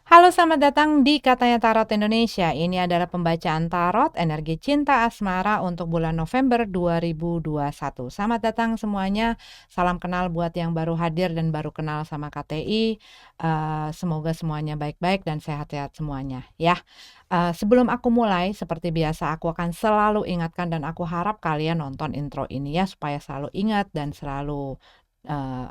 Halo, selamat datang di Katanya Tarot Indonesia. Ini adalah pembacaan tarot energi cinta asmara untuk bulan November 2021. Selamat datang semuanya. Salam kenal buat yang baru hadir dan baru kenal sama KTI. Semoga semuanya baik-baik dan sehat-sehat semuanya ya. Sebelum aku mulai, seperti biasa aku akan selalu ingatkan dan aku harap kalian nonton intro ini ya supaya selalu ingat dan selalu eh,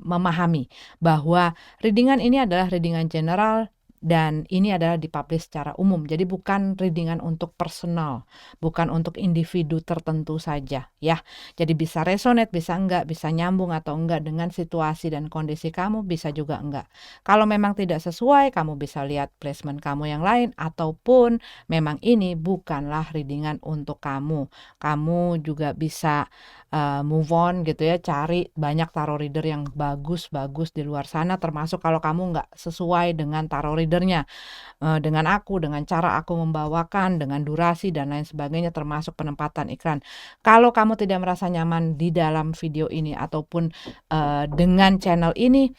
memahami bahwa readingan ini adalah readingan general dan ini adalah dipublish secara umum. Jadi bukan readingan untuk personal, bukan untuk individu tertentu saja ya. Jadi bisa resonate, bisa enggak, bisa nyambung atau enggak dengan situasi dan kondisi kamu, bisa juga enggak. Kalau memang tidak sesuai, kamu bisa lihat placement kamu yang lain ataupun memang ini bukanlah readingan untuk kamu. Kamu juga bisa move on gitu ya, cari banyak tarot reader yang bagus-bagus di luar sana, termasuk kalau kamu nggak sesuai dengan tarot readernya, dengan aku, dengan cara aku membawakan, dengan durasi dan lain sebagainya, termasuk penempatan iklan. Kalau kamu tidak merasa nyaman di dalam video ini ataupun, dengan channel ini,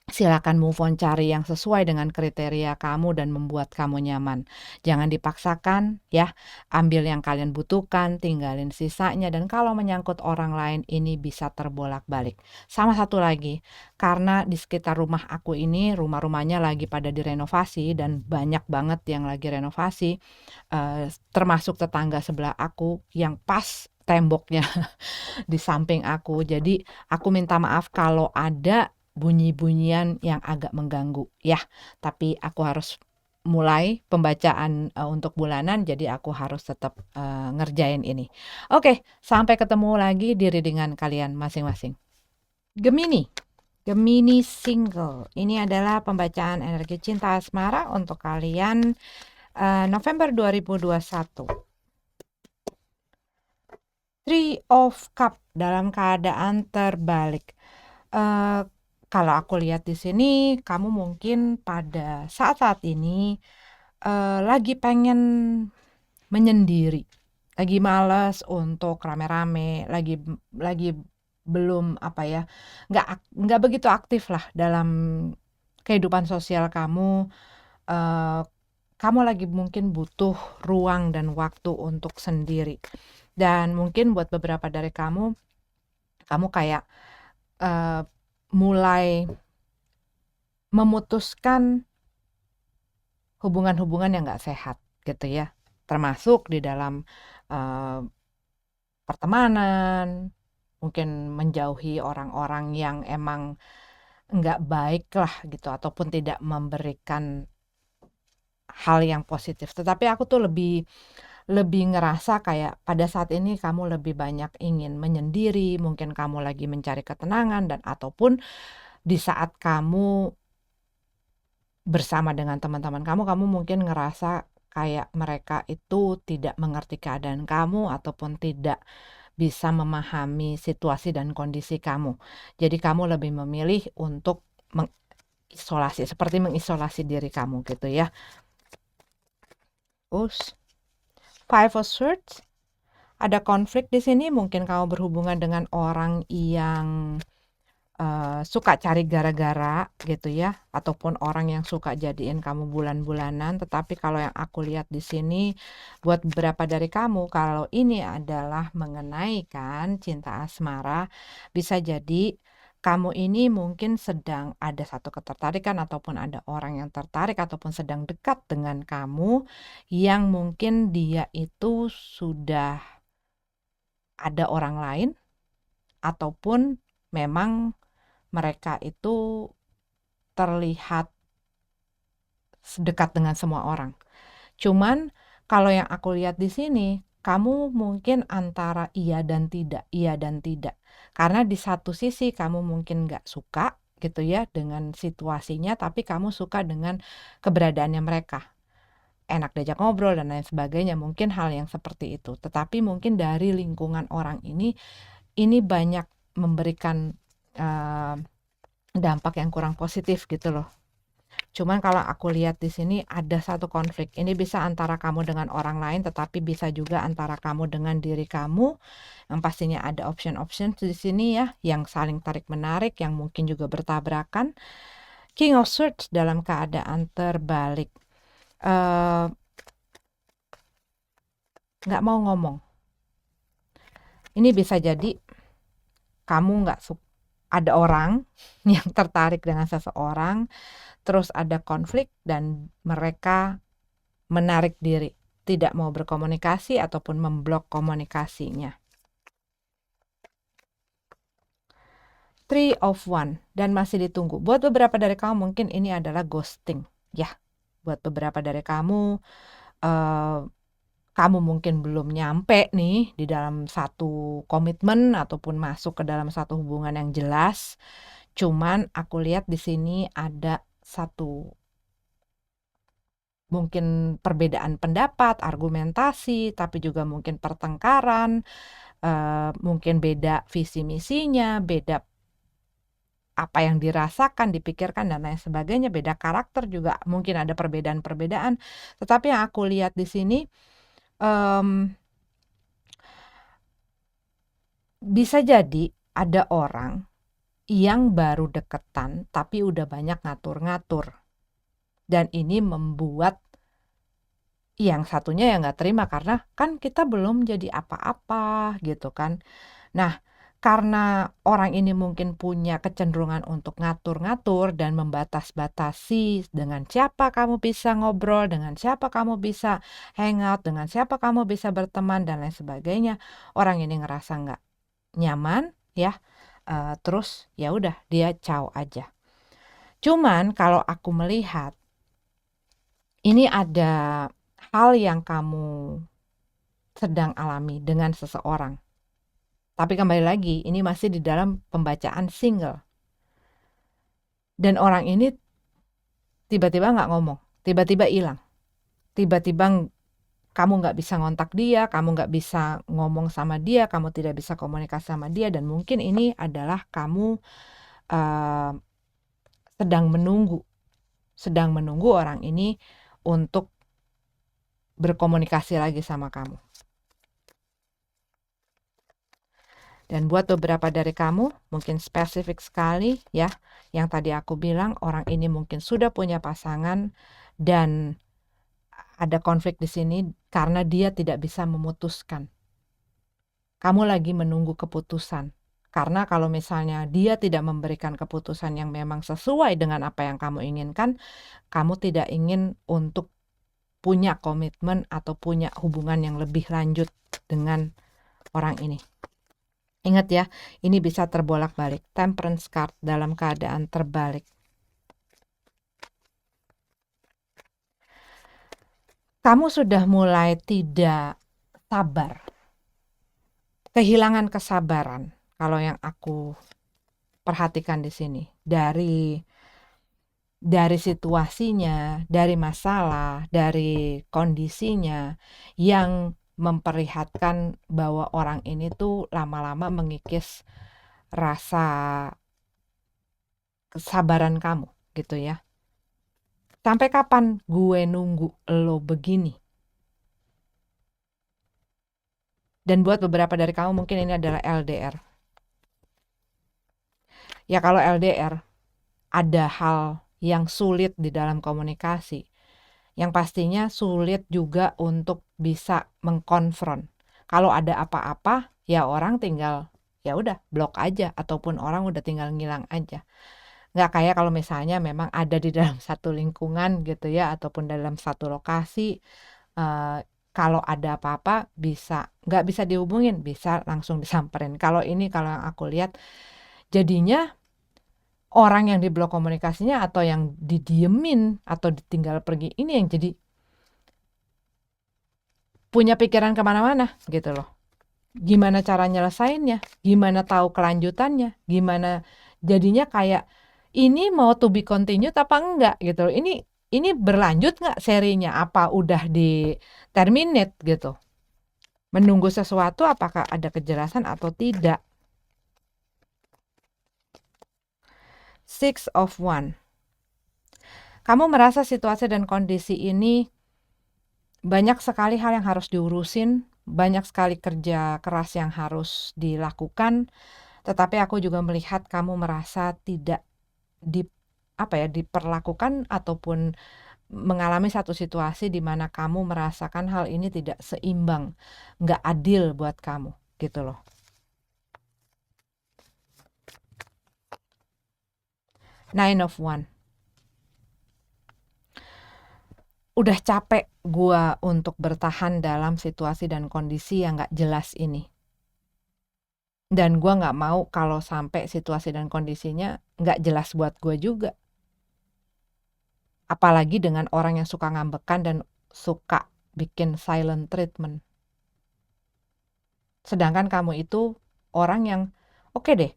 silakan move on, cari yang sesuai dengan kriteria kamu dan membuat kamu nyaman. Jangan dipaksakan ya, ambil yang kalian butuhkan, tinggalin sisanya dan kalau menyangkut orang lain ini bisa terbolak-balik. Sama satu lagi, karena di sekitar rumah aku ini rumah-rumahnya lagi pada direnovasi dan banyak banget yang lagi renovasi, termasuk tetangga sebelah aku yang pas temboknya di samping aku. Jadi aku minta maaf kalau ada bunyi-bunyian yang agak mengganggu ya. Tapi aku harus mulai pembacaan untuk bulanan, jadi aku harus tetap ngerjain ini. Oke, sampai ketemu lagi di readingan kalian masing-masing. Gemini. Gemini single. Ini adalah pembacaan energi cinta asmara untuk kalian November 2021. Three of Cup dalam keadaan terbalik. Eh, Kalau aku lihat di sini, kamu mungkin pada saat-saat ini lagi pengen menyendiri, lagi males untuk rame-rame, lagi belum apa ya, nggak begitu aktif lah dalam kehidupan sosial kamu. Eh, Kamu lagi mungkin butuh ruang dan waktu untuk sendiri. Dan mungkin buat beberapa dari kamu kayak eh, mulai memutuskan hubungan-hubungan yang nggak sehat gitu ya. Termasuk di dalam eh, pertemanan, mungkin menjauhi orang-orang yang emang nggak baik lah gitu, ataupun tidak memberikan hal yang positif. Tetapi aku tuh lebih lebih ngerasa kayak pada saat ini kamu lebih banyak ingin menyendiri, mungkin kamu lagi mencari ketenangan dan ataupun di saat kamu bersama dengan teman-teman kamu mungkin ngerasa kayak mereka itu tidak mengerti keadaan kamu ataupun tidak bisa memahami situasi dan kondisi kamu. Jadi kamu lebih memilih untuk mengisolasi, seperti mengisolasi diri kamu gitu ya. Us, Five of Swords. Ada konflik di sini, mungkin kamu berhubungan dengan orang yang suka cari gara-gara gitu ya, ataupun orang yang suka jadiin kamu bulan-bulanan. Tetapi kalau yang aku lihat di sini, buat beberapa dari kamu, kalau ini adalah mengenai kan cinta asmara, bisa jadi kamu ini mungkin sedang ada satu ketertarikan ataupun ada orang yang tertarik ataupun sedang dekat dengan kamu yang mungkin dia itu sudah ada orang lain ataupun memang mereka itu terlihat dekat dengan semua orang. Cuman kalau yang aku lihat di sini, kamu mungkin antara iya dan tidak, iya dan tidak. Karena di satu sisi kamu mungkin nggak suka gitu ya dengan situasinya, tapi kamu suka dengan keberadaannya mereka. Enak diajak ngobrol dan lain sebagainya, mungkin hal yang seperti itu. Tetapi mungkin dari lingkungan orang ini banyak memberikan eh, dampak yang kurang positif gitu loh. Cuman kalau aku lihat di sini ada satu konflik. Ini bisa antara kamu dengan orang lain, tetapi bisa juga antara kamu dengan diri kamu. Yang pastinya ada option-option di sini ya, yang saling tarik-menarik, yang mungkin juga bertabrakan. King of Swords dalam keadaan terbalik. Nggak mau ngomong. Ini bisa jadi kamu nggak ada orang yang tertarik dengan seseorang, terus ada konflik dan mereka menarik diri, tidak mau berkomunikasi ataupun memblok komunikasinya. Three of One dan masih ditunggu. Buat beberapa dari kamu mungkin ini adalah ghosting. Ya, buat beberapa dari kamu, kamu mungkin belum nyampe nih di dalam satu komitmen ataupun masuk ke dalam satu hubungan yang jelas. Cuman aku lihat di sini ada satu mungkin perbedaan pendapat, argumentasi, tapi juga mungkin pertengkaran, mungkin beda visi misinya, beda apa yang dirasakan, dipikirkan dan lain sebagainya, beda karakter juga mungkin ada perbedaan-perbedaan. Tetapi yang aku lihat di sini bisa jadi ada orang yang baru deketan tapi udah banyak ngatur-ngatur. Dan ini membuat yang satunya ya nggak terima karena kan kita belum jadi apa-apa gitu kan. Nah, karena orang ini mungkin punya kecenderungan untuk ngatur-ngatur dan membatas-batasi dengan siapa kamu bisa ngobrol, dengan siapa kamu bisa hangout, dengan siapa kamu bisa berteman dan lain sebagainya. Orang ini ngerasa nggak nyaman ya, terus ya udah dia ciao aja. Cuman kalau aku melihat ini ada hal yang kamu sedang alami dengan seseorang. Tapi kembali lagi, ini masih di dalam pembacaan single. Dan orang ini tiba-tiba nggak ngomong, tiba-tiba hilang. Tiba-tiba kamu nggak bisa ngontak dia, kamu nggak bisa ngomong sama dia, kamu tidak bisa komunikasi sama dia. Dan mungkin ini adalah kamu sedang menunggu orang ini untuk berkomunikasi lagi sama kamu. Dan buat beberapa dari kamu, mungkin spesifik sekali ya, yang tadi aku bilang orang ini mungkin sudah punya pasangan dan ada konflik di sini karena dia tidak bisa memutuskan. Kamu lagi menunggu keputusan. Karena kalau misalnya dia tidak memberikan keputusan yang memang sesuai dengan apa yang kamu inginkan, kamu tidak ingin untuk punya komitmen atau punya hubungan yang lebih lanjut dengan orang ini. Ingat ya, ini bisa terbolak-balik. Temperance card dalam keadaan terbalik. Kamu sudah mulai tidak sabar. Kehilangan kesabaran. Kalau yang aku perhatikan di sini. Dari situasinya, dari masalah, dari kondisinya yang memperlihatkan bahwa orang ini tuh lama-lama mengikis rasa kesabaran kamu gitu ya. Sampai kapan gue nunggu lo begini? Dan buat beberapa dari kamu mungkin ini adalah LDR. Ya kalau LDR ada hal yang sulit di dalam komunikasi. Yang pastinya sulit juga untuk bisa mengkonfront. Kalau ada apa-apa, ya orang tinggal ya udah blok aja ataupun orang udah tinggal ngilang aja. Nggak kayak kalau misalnya memang ada di dalam satu lingkungan gitu ya ataupun dalam satu lokasi, kalau ada apa-apa nggak bisa dihubungin, bisa langsung disamperin. Kalau yang aku lihat jadinya orang yang diblok komunikasinya atau yang didiemin atau ditinggal pergi ini yang jadi punya pikiran kemana-mana gitu loh. Gimana cara nyelesainnya, gimana tahu kelanjutannya, gimana jadinya kayak ini mau to be continued apa enggak gitu loh. Ini berlanjut nggak serinya, apa udah di terminate gitu. Menunggu sesuatu apakah ada kejelasan atau tidak. Six of One. Kamu merasa situasi dan kondisi ini banyak sekali hal yang harus diurusin, banyak sekali kerja keras yang harus dilakukan, tetapi aku juga melihat kamu merasa tidak diperlakukan ataupun mengalami satu situasi di mana kamu merasakan hal ini tidak seimbang, nggak adil buat kamu, gitu loh. Nine of One. Udah capek gua untuk bertahan dalam situasi dan kondisi yang nggak jelas ini. Dan gua nggak mau kalau sampai situasi dan kondisinya nggak jelas buat gua juga. Apalagi dengan orang yang suka ngambekan dan suka bikin silent treatment. Sedangkan kamu itu orang yang, oke deh,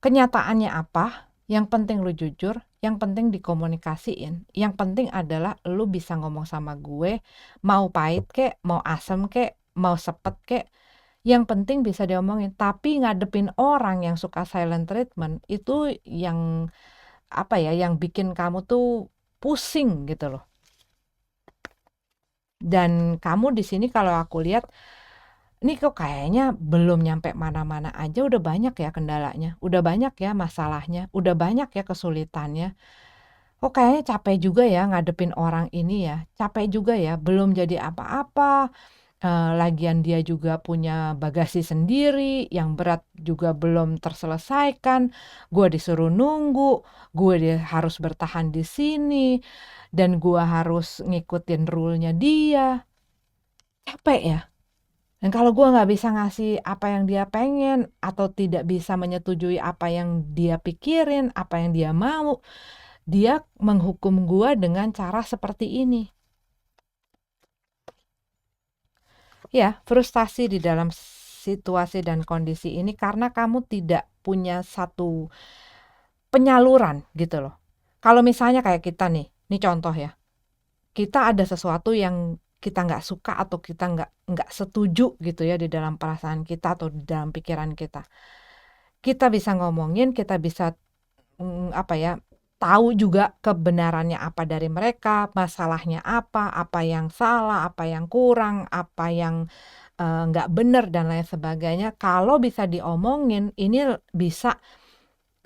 kenyataannya apa, yang penting lu jujur, yang penting dikomunikasiin, yang penting adalah lu bisa ngomong sama gue, mau pahit kek, mau asem kek, mau sepet kek, yang penting bisa diomongin. Tapi ngadepin orang yang suka silent treatment, itu yang yang bikin kamu tuh pusing gitu loh. Dan kamu di sini kalau aku lihat, ini kok kayaknya belum nyampe mana-mana aja udah banyak ya kendalanya, udah banyak ya masalahnya, udah banyak ya kesulitannya. Kok kayaknya capek juga ya ngadepin orang ini ya, capek juga ya, belum jadi apa-apa, lagian dia juga punya bagasi sendiri, yang berat juga belum terselesaikan, gue disuruh nunggu, gue harus bertahan di sini, dan gue harus ngikutin rule-nya dia. Capek ya? Dan kalau gue nggak bisa ngasih apa yang dia pengen, atau tidak bisa menyetujui apa yang dia pikirin, apa yang dia mau, dia menghukum gue dengan cara seperti ini. Ya, frustasi di dalam situasi dan kondisi ini karena kamu tidak punya satu penyaluran gitu loh. Kalau misalnya kayak kita nih, ini contoh ya, kita ada sesuatu yang kita nggak suka atau kita nggak setuju gitu ya di dalam perasaan kita atau di dalam pikiran kita. Kita bisa ngomongin, kita bisa tahu juga kebenarannya apa dari mereka, masalahnya apa yang salah, apa yang kurang, apa yang nggak bener dan lain sebagainya. Kalau bisa diomongin, ini bisa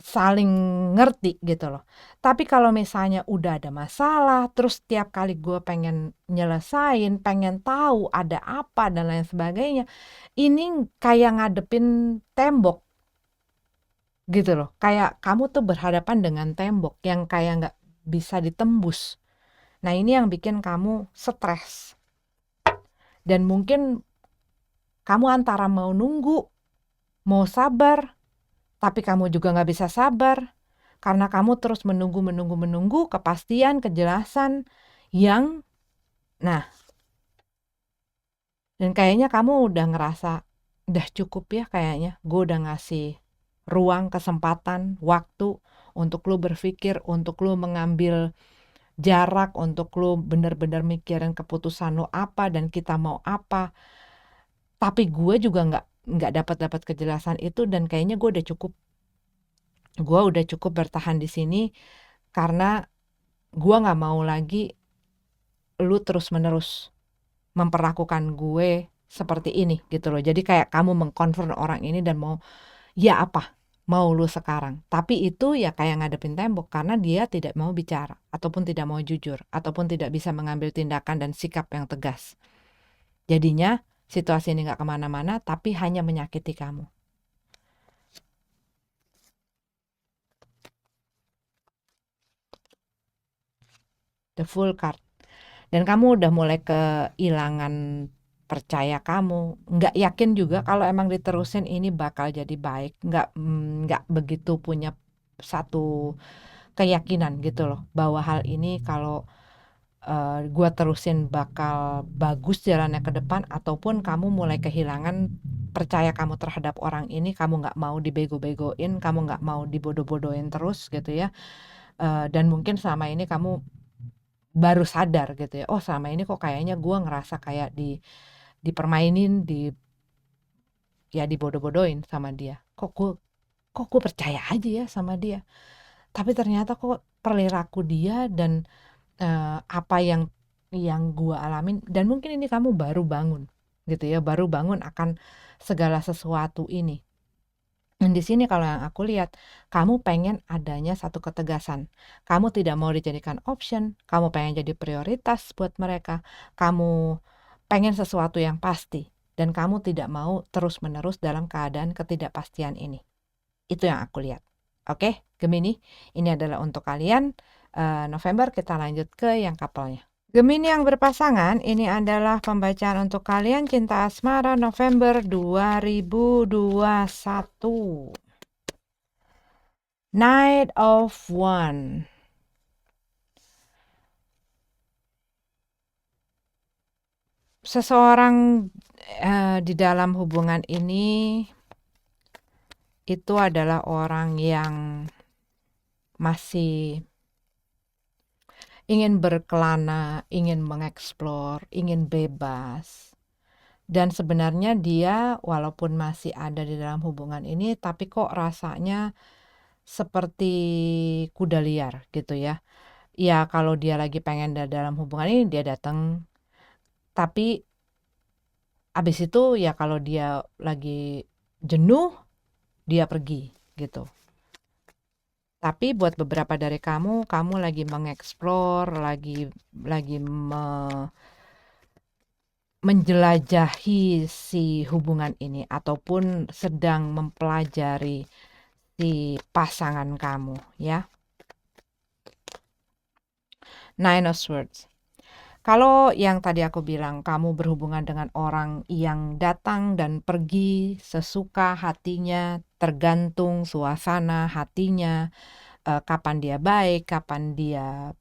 saling ngerti gitu loh. Tapi kalau misalnya udah ada masalah, terus tiap kali gue pengen nyelesain, pengen tahu ada apa dan lain sebagainya, ini kayak ngadepin tembok gitu loh. Kayak kamu tuh berhadapan dengan tembok yang kayak nggak bisa ditembus. Nah, ini yang bikin kamu stres. Dan mungkin kamu antara mau nunggu, mau sabar, tapi kamu juga nggak bisa sabar. Karena kamu terus menunggu kepastian, kejelasan yang, nah, dan kayaknya kamu udah ngerasa, udah cukup ya kayaknya. Gue udah ngasih ruang, kesempatan, waktu untuk lu berpikir, untuk lu mengambil jarak, untuk lu bener-bener mikirin keputusan lu apa dan kita mau apa. Tapi gue juga nggak dapat kejelasan itu dan kayaknya gue udah cukup. Gue udah cukup bertahan di sini karena gue nggak mau lagi lu terus-menerus memperlakukan gue seperti ini gitu loh. Jadi kayak kamu mengkonfront orang ini dan mau, ya apa mau lu sekarang. Tapi itu ya kayak ngadepin tembok karena dia tidak mau bicara ataupun tidak mau jujur ataupun tidak bisa mengambil tindakan dan sikap yang tegas. Jadinya situasi ini gak kemana-mana tapi hanya menyakiti kamu. The Full card. Dan kamu udah mulai kehilangan percaya kamu, nggak yakin juga kalau emang diterusin ini bakal jadi baik, nggak begitu punya satu keyakinan gitu loh bahwa hal ini kalau gua terusin bakal bagus jalannya ke depan, ataupun kamu mulai kehilangan percaya kamu terhadap orang ini, kamu nggak mau dibego-begoin, kamu nggak mau dibodoh-bodohin terus gitu ya. Dan mungkin selama ini kamu baru sadar gitu ya, oh selama ini kok kayaknya gua ngerasa kayak dipermainin, dibodoh-bodohin sama dia. Kok gue percaya aja ya sama dia. Tapi ternyata kok perilaku dia dan apa yang gue alamin, dan mungkin ini kamu baru bangun gitu ya, baru bangun akan segala sesuatu ini. Dan di sini kalau yang aku lihat, kamu pengen adanya satu ketegasan. Kamu tidak mau dijadikan option, kamu pengen jadi prioritas buat mereka, kamu pengen sesuatu yang pasti, dan kamu tidak mau terus-menerus dalam keadaan ketidakpastian ini. Itu yang aku lihat. Oke, Gemini, ini adalah untuk kalian. November kita lanjut ke yang couple-nya. Gemini yang berpasangan, ini adalah pembacaan untuk kalian cinta asmara November 2021. Knight of Wands. Seseorang di dalam hubungan ini itu adalah orang yang masih ingin berkelana, ingin mengeksplor, ingin bebas. Dan sebenarnya dia walaupun masih ada di dalam hubungan ini, tapi kok rasanya seperti kuda liar gitu ya. Ya kalau dia lagi pengen dalam hubungan ini dia datang, tapi abis itu ya kalau dia lagi jenuh dia pergi gitu. Tapi buat beberapa dari kamu lagi mengeksplor, lagi menjelajahi si hubungan ini ataupun sedang mempelajari si pasangan kamu ya. Nine of Swords. Kalau yang tadi aku bilang kamu berhubungan dengan orang yang datang dan pergi sesuka hatinya, tergantung suasana hatinya, kapan dia baik, kapan dia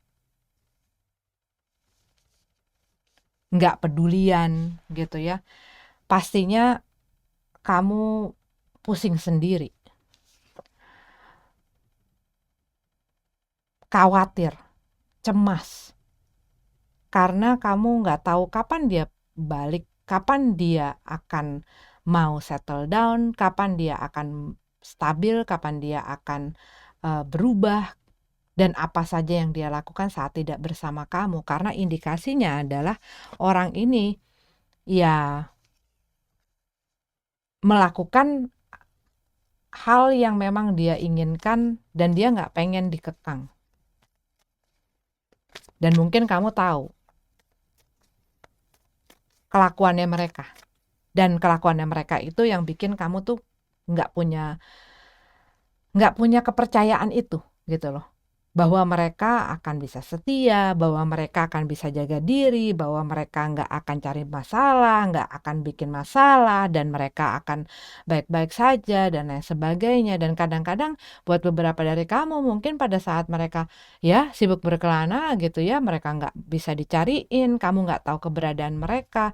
nggak pedulian gitu ya. Pastinya kamu pusing sendiri, khawatir, cemas. Karena kamu nggak tahu kapan dia balik, kapan dia akan mau settle down, kapan dia akan stabil, kapan dia akan berubah, dan apa saja yang dia lakukan saat tidak bersama kamu. Karena indikasinya adalah orang ini ya melakukan hal yang memang dia inginkan dan dia nggak pengen dikekang. Dan mungkin kamu tahu kelakuannya mereka. Dan kelakuannya mereka itu yang bikin kamu tuh nggak punya kepercayaan itu gitu loh. Bahwa mereka akan bisa setia, bahwa mereka akan bisa jaga diri, bahwa mereka nggak akan cari masalah, nggak akan bikin masalah, dan mereka akan baik-baik saja, dan lain sebagainya. Dan kadang-kadang buat beberapa dari kamu mungkin pada saat mereka ya sibuk berkelana gitu ya, mereka nggak bisa dicariin, kamu nggak tahu keberadaan mereka.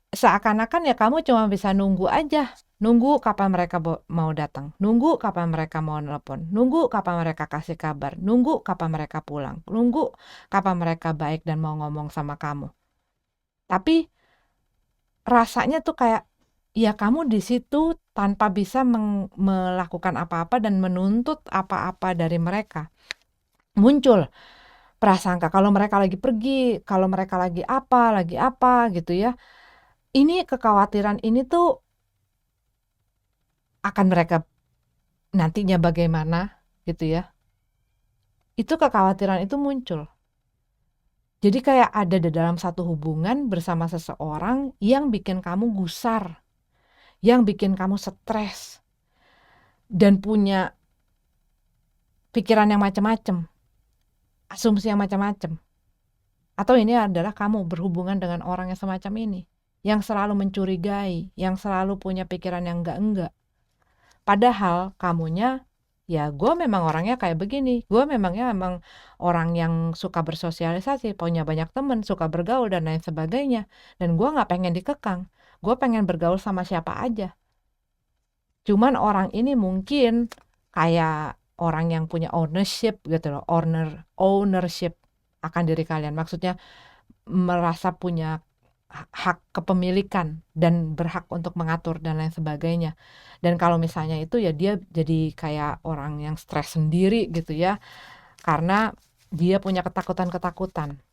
Seakan-akan ya kamu cuma bisa nunggu aja, nunggu kapan mereka mau datang, nunggu kapan mereka mau nelpon, nunggu kapan mereka kasih kabar, nunggu kapan mereka pulang, nunggu kapan mereka baik dan mau ngomong sama kamu. Tapi rasanya tuh kayak ya kamu di situ tanpa bisa melakukan apa-apa dan menuntut apa-apa dari mereka. Muncul prasangka kalau mereka lagi pergi, kalau mereka lagi apa gitu ya. Ini kekhawatiran ini tuh akan mereka nantinya bagaimana gitu ya. Itu kekhawatiran itu muncul. Jadi kayak ada di dalam satu hubungan bersama seseorang yang bikin kamu gusar, yang bikin kamu stres, dan punya pikiran yang macam-macam, asumsi yang macam-macam. Atau ini adalah kamu berhubungan dengan orang yang semacam ini, yang selalu mencurigai, yang selalu punya pikiran yang enggak-enggak. Padahal kamunya, ya gue memang orangnya kayak begini, gue memang orang yang suka bersosialisasi, punya banyak temen, suka bergaul dan lain sebagainya. Dan gue gak pengen dikekang, gue pengen bergaul sama siapa aja. Cuman orang ini mungkin kayak orang yang punya ownership gitu loh, ownership akan diri kalian. Maksudnya merasa punya hak kepemilikan dan berhak untuk mengatur dan lain sebagainya. Dan kalau misalnya itu ya dia jadi kayak orang yang stres sendiri gitu ya, karena dia punya ketakutan-ketakutan.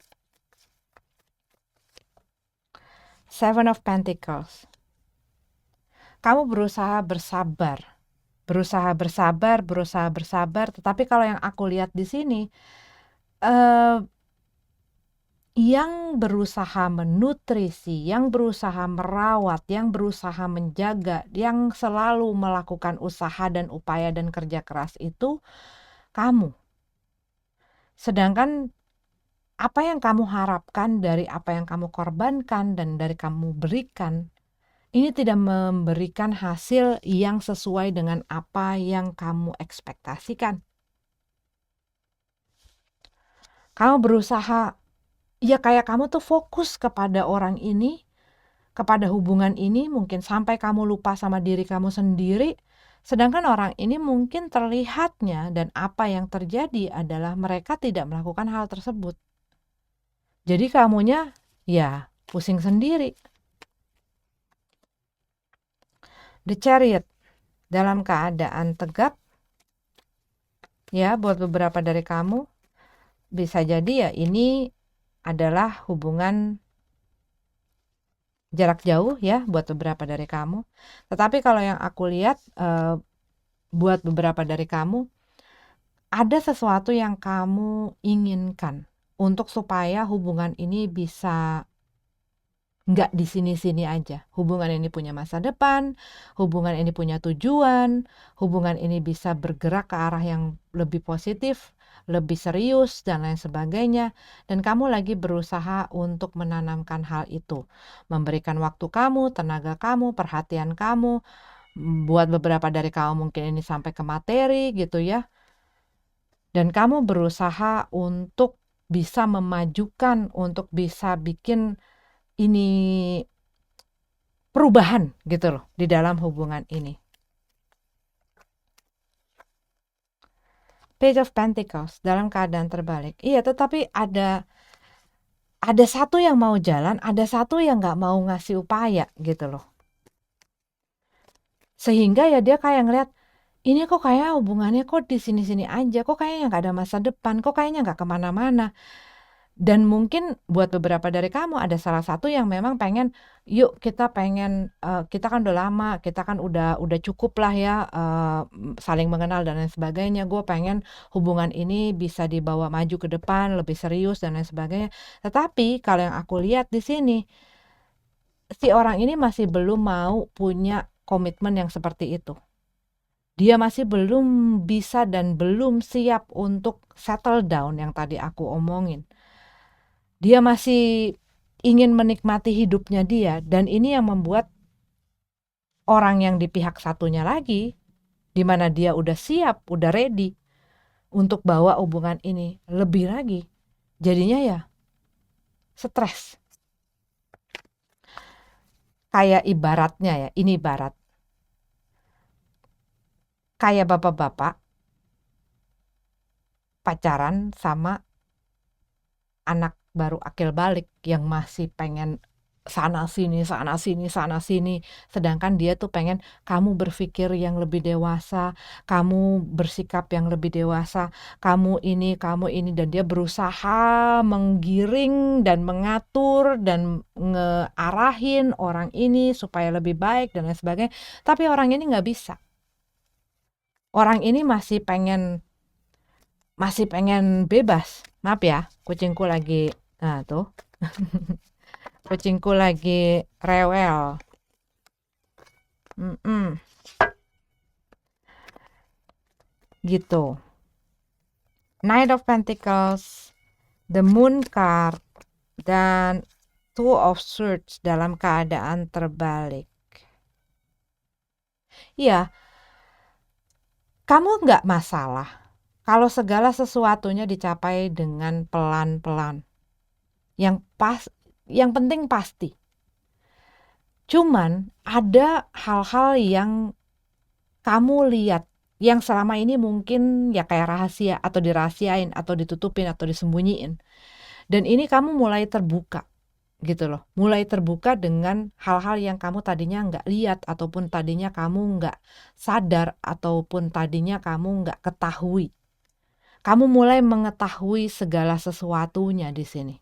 Seven of Pentacles. Kamu berusaha bersabar berusaha bersabar, tetapi kalau yang aku lihat di sini, yang berusaha menutrisi, yang berusaha merawat, yang berusaha menjaga, yang selalu melakukan usaha dan upaya dan kerja keras itu kamu. Sedangkan apa yang kamu harapkan dari apa yang kamu korbankan dan dari kamu berikan, ini tidak memberikan hasil yang sesuai dengan apa yang kamu ekspektasikan. Kamu berusaha, ya kayak kamu tuh fokus kepada orang ini, kepada hubungan ini, mungkin sampai kamu lupa sama diri kamu sendiri, sedangkan orang ini mungkin terlihatnya dan apa yang terjadi adalah mereka tidak melakukan hal tersebut. Jadi kamunya ya pusing sendiri. The Chariot dalam keadaan tegap, ya buat beberapa dari kamu, bisa jadi ya ini adalah hubungan jarak jauh ya buat beberapa dari kamu. Tetapi kalau yang aku lihat buat beberapa dari kamu, ada sesuatu yang kamu inginkan untuk supaya hubungan ini bisa nggak di sini-sini aja. Hubungan ini punya masa depan, hubungan ini punya tujuan, hubungan ini bisa bergerak ke arah yang lebih positif, lebih serius, dan lain sebagainya. Dan kamu lagi berusaha untuk menanamkan hal itu. Memberikan waktu kamu, tenaga kamu, perhatian kamu. Buat beberapa dari kamu mungkin ini sampai ke materi gitu ya. Dan kamu berusaha untuk bisa memajukan, untuk bisa bikin ini perubahan gitu loh di dalam hubungan ini. Page of Pentacles dalam keadaan terbalik. Iya, tetapi ada satu yang mau jalan, ada satu yang nggak mau ngasih upaya gitu loh. Sehingga ya dia kayak ngeliat, ini kok kayak hubungannya kok di sini-sini aja, kok kayaknya nggak ada masa depan, kok kayaknya nggak kemana-mana. Dan mungkin buat beberapa dari kamu ada salah satu yang memang pengen, yuk kita pengen, kita kan udah lama, kita kan udah cukup lah ya, saling mengenal dan lain sebagainya. Gue pengen hubungan ini bisa dibawa maju ke depan, lebih serius dan lain sebagainya. Tetapi kalau yang aku lihat di sini, si orang ini masih belum mau punya komitmen yang seperti itu. Dia masih belum bisa dan belum siap untuk settle down yang tadi aku omongin. Dia masih ingin menikmati hidupnya dia, dan ini yang membuat orang yang di pihak satunya lagi, di mana dia udah siap, udah ready untuk bawa hubungan ini lebih lagi, jadinya ya stres. Kayak ibaratnya ya, ini ibarat kayak bapak-bapak pacaran sama anak baru akil balik yang masih pengen sana sini, sedangkan dia tuh pengen kamu berpikir yang lebih dewasa, kamu bersikap yang lebih dewasa, kamu ini, dan dia berusaha menggiring dan mengatur dan ngearahin orang ini supaya lebih baik dan lain sebagainya, tapi orang ini nggak bisa. Orang ini masih pengen bebas. Maaf ya, kucingku lagi, nah tuh, kucingku lagi rewel. Gitu. Knight of Pentacles, the Moon card, dan Two of Swords dalam keadaan terbalik. Ya, kamu nggak masalah kalau segala sesuatunya dicapai dengan pelan-pelan. Yang penting pasti. Cuman ada hal-hal yang kamu lihat yang selama ini mungkin ya kayak rahasia atau dirahasiain atau ditutupin atau disembunyiin. Dan ini kamu mulai terbuka gitu loh. Mulai terbuka dengan hal-hal yang kamu tadinya nggak lihat ataupun tadinya kamu nggak sadar ataupun tadinya kamu nggak ketahui. Kamu mulai mengetahui segala sesuatunya di sini.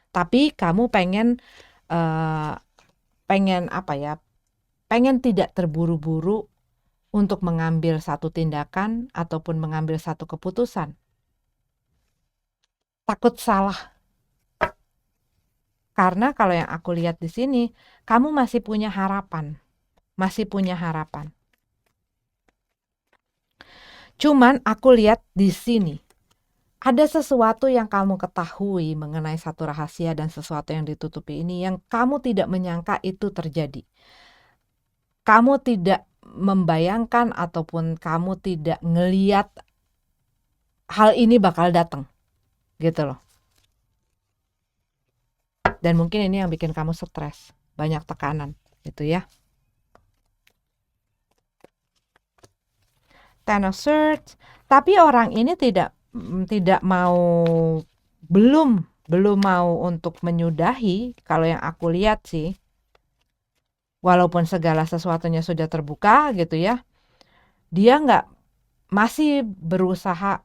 Tapi kamu pengen apa ya? Pengen tidak terburu-buru untuk mengambil satu tindakan ataupun mengambil satu keputusan. Takut salah. Karena kalau yang aku lihat di sini, kamu masih punya harapan. Masih punya harapan. Cuman aku lihat di sini, ada sesuatu yang kamu ketahui mengenai satu rahasia dan sesuatu yang ditutupi ini yang kamu tidak menyangka itu terjadi. Kamu tidak membayangkan ataupun kamu tidak ngeliat hal ini bakal datang, gitu loh. Dan mungkin ini yang bikin kamu stres, banyak tekanan, gitu ya. Ten of Swords, tapi orang ini tidak mau, belum mau untuk menyudahi. Kalau yang aku lihat sih, walaupun segala sesuatunya sudah terbuka gitu ya, dia masih berusaha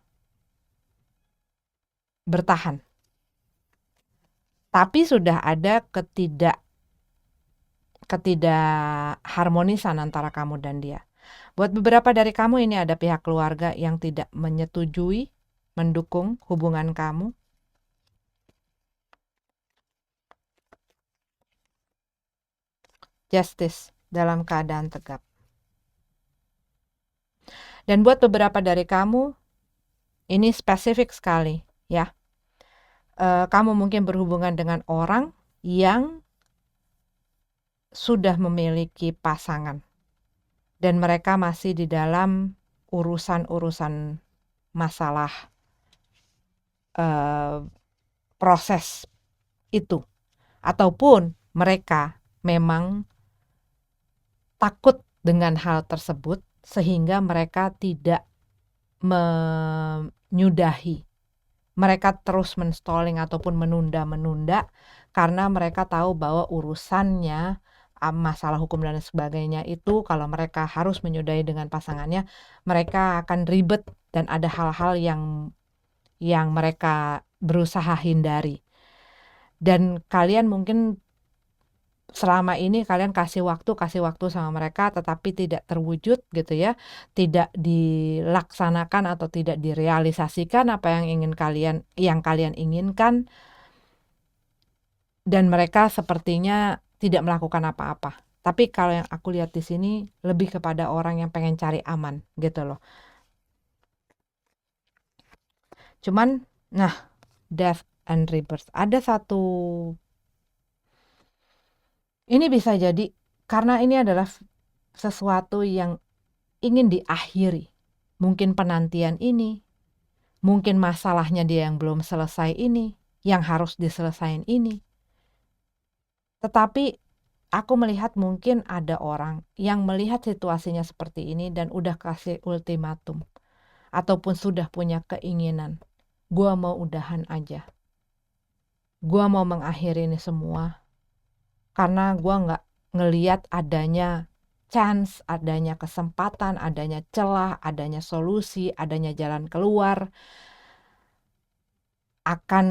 bertahan. Tapi sudah ada harmonisan antara kamu dan dia. Buat beberapa dari kamu ini ada pihak keluarga yang tidak menyetujui, mendukung hubungan kamu. Justice dalam keadaan tegap. Dan buat beberapa dari kamu, ini spesifik sekali ya. Kamu mungkin berhubungan dengan orang yang sudah memiliki pasangan. Dan mereka masih di dalam urusan-urusan masalah proses itu. Ataupun mereka memang takut dengan hal tersebut sehingga mereka tidak menyudahi. Mereka terus menstalling ataupun menunda karena mereka tahu bahwa urusannya masalah hukum dan sebagainya itu kalau mereka harus menyudahi dengan pasangannya, mereka akan ribet dan ada hal-hal yang mereka berusaha hindari. Dan kalian mungkin selama ini kalian kasih waktu sama mereka tetapi tidak terwujud gitu ya, tidak dilaksanakan atau tidak direalisasikan apa yang kalian inginkan, dan mereka sepertinya tidak melakukan apa-apa. Tapi kalau yang aku lihat di sini lebih kepada orang yang pengen cari aman gitu loh. Cuman Death and Rebirth, ada satu, ini bisa jadi karena ini adalah sesuatu yang ingin diakhiri. Mungkin penantian ini, mungkin masalahnya dia yang belum selesai ini, yang harus diselesain ini. Tetapi aku melihat mungkin ada orang yang melihat situasinya seperti ini dan udah kasih ultimatum. Ataupun sudah punya keinginan. Gua mau udahan aja. Gua mau mengakhiri ini semua. Karena gua gak ngeliat adanya chance, adanya kesempatan, adanya celah, adanya solusi, adanya jalan keluar akan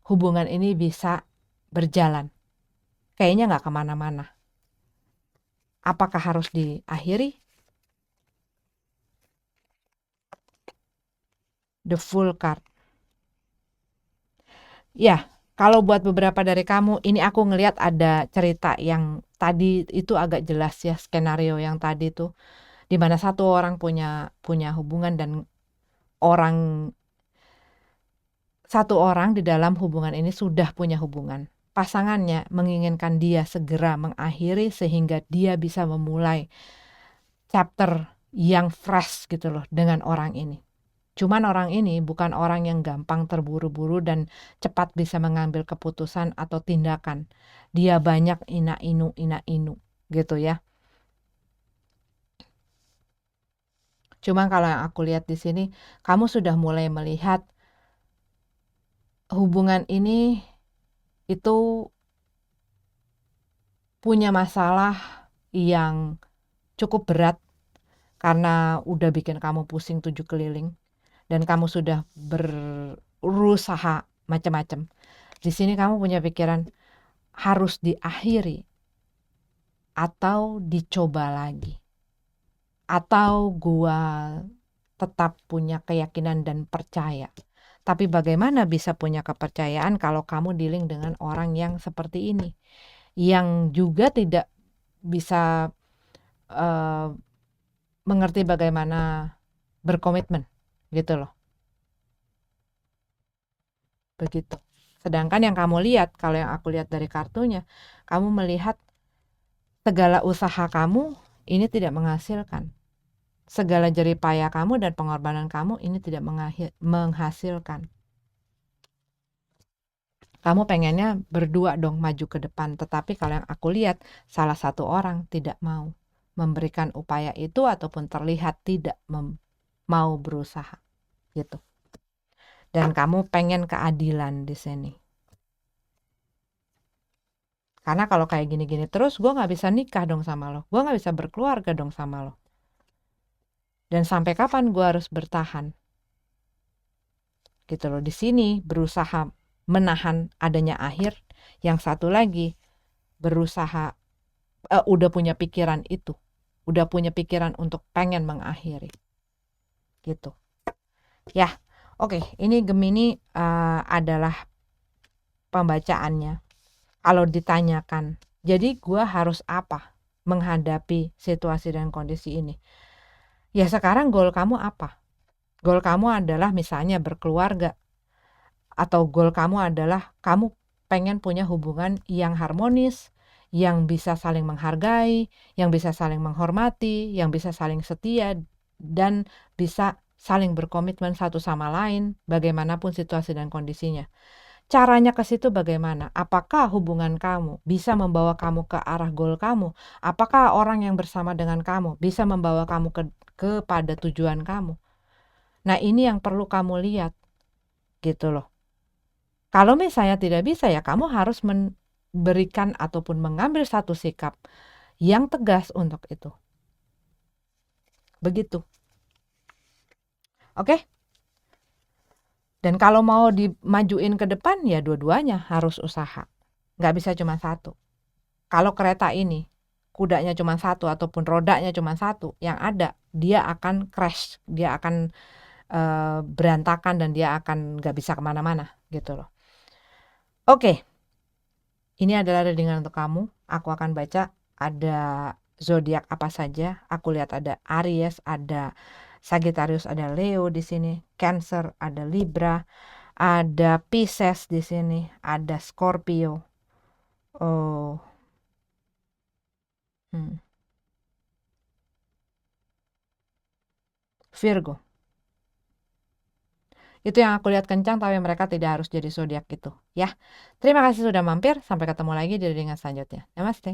hubungan ini bisa berjalan. Kayaknya gak kemana-mana. Apakah harus diakhiri? The Fool card. Ya, kalau buat beberapa dari kamu, ini aku ngelihat ada cerita yang tadi itu agak jelas ya, skenario yang tadi tuh, di mana satu orang punya hubungan dan satu orang di dalam hubungan ini sudah punya hubungan. Pasangannya menginginkan dia segera mengakhiri sehingga dia bisa memulai chapter yang fresh gitu loh dengan orang ini. Cuman orang ini bukan orang yang gampang terburu-buru dan cepat bisa mengambil keputusan atau tindakan. Dia banyak ina-inu gitu ya. Cuman kalau yang aku lihat di sini, kamu sudah mulai melihat hubungan ini itu punya masalah yang cukup berat karena udah bikin kamu pusing 7 keliling. Dan kamu sudah berusaha macam-macam. Di sini kamu punya pikiran harus diakhiri atau dicoba lagi. atau gua tetap punya keyakinan dan percaya? Tapi bagaimana bisa punya kepercayaan kalau kamu dealing dengan orang yang seperti ini, yang juga tidak bisa mengerti bagaimana berkomitmen, gitu loh, begitu. Sedangkan yang kamu lihat, kalau yang aku lihat dari kartunya, kamu melihat segala usaha kamu ini tidak menghasilkan. Segala jerih payah kamu dan pengorbanan kamu ini tidak menghasilkan. Kamu pengennya berdua dong maju ke depan, tetapi kalau yang aku lihat, salah satu orang tidak mau memberikan upaya itu ataupun terlihat tidak mau berusaha, gitu. Dan kamu pengen keadilan di sini. Karena kalau kayak gini-gini terus, gue nggak bisa nikah dong sama lo. Gue nggak bisa berkeluarga dong sama lo. Dan sampai kapan gue harus bertahan? Gitu loh. Di sini berusaha menahan adanya akhir. Yang satu lagi berusaha, udah punya pikiran itu. Udah punya pikiran untuk pengen mengakhiri. Gitu. Ya, oke. Ini Gemini adalah pembacaannya. Kalau ditanyakan, jadi gue harus apa menghadapi situasi dan kondisi ini? Ya sekarang goal kamu apa? Goal kamu adalah misalnya berkeluarga, atau goal kamu adalah kamu pengen punya hubungan yang harmonis, yang bisa saling menghargai, yang bisa saling menghormati, yang bisa saling setia, dan bisa saling berkomitmen satu sama lain bagaimanapun situasi dan kondisinya. Caranya ke situ bagaimana? Apakah hubungan kamu bisa membawa kamu ke arah goal kamu? Apakah orang yang bersama dengan kamu bisa membawa kamu kepada tujuan kamu? Nah, ini yang perlu kamu lihat, gitu loh. Kalau misalnya tidak bisa, ya kamu harus memberikan ataupun mengambil satu sikap yang tegas untuk itu. Begitu. Oke? Dan kalau mau dimajuin ke depan, ya dua-duanya harus usaha. Nggak bisa cuma satu. Kalau kereta ini kudanya cuma satu ataupun rodanya cuma satu, yang ada dia akan crash, dia akan berantakan dan dia akan nggak bisa kemana-mana, gitu loh. Oke, ini adalah readingan untuk kamu. Aku akan baca ada zodiak apa saja. Aku lihat ada Aries, ada Sagittarius, ada Leo di sini, Cancer, ada Libra, ada Pisces di sini, ada Scorpio. Oh. Virgo. Itu yang aku lihat kencang, tapi mereka tidak harus jadi zodiak gitu. Ya, terima kasih sudah mampir. Sampai ketemu lagi di readingan selanjutnya. Namaste.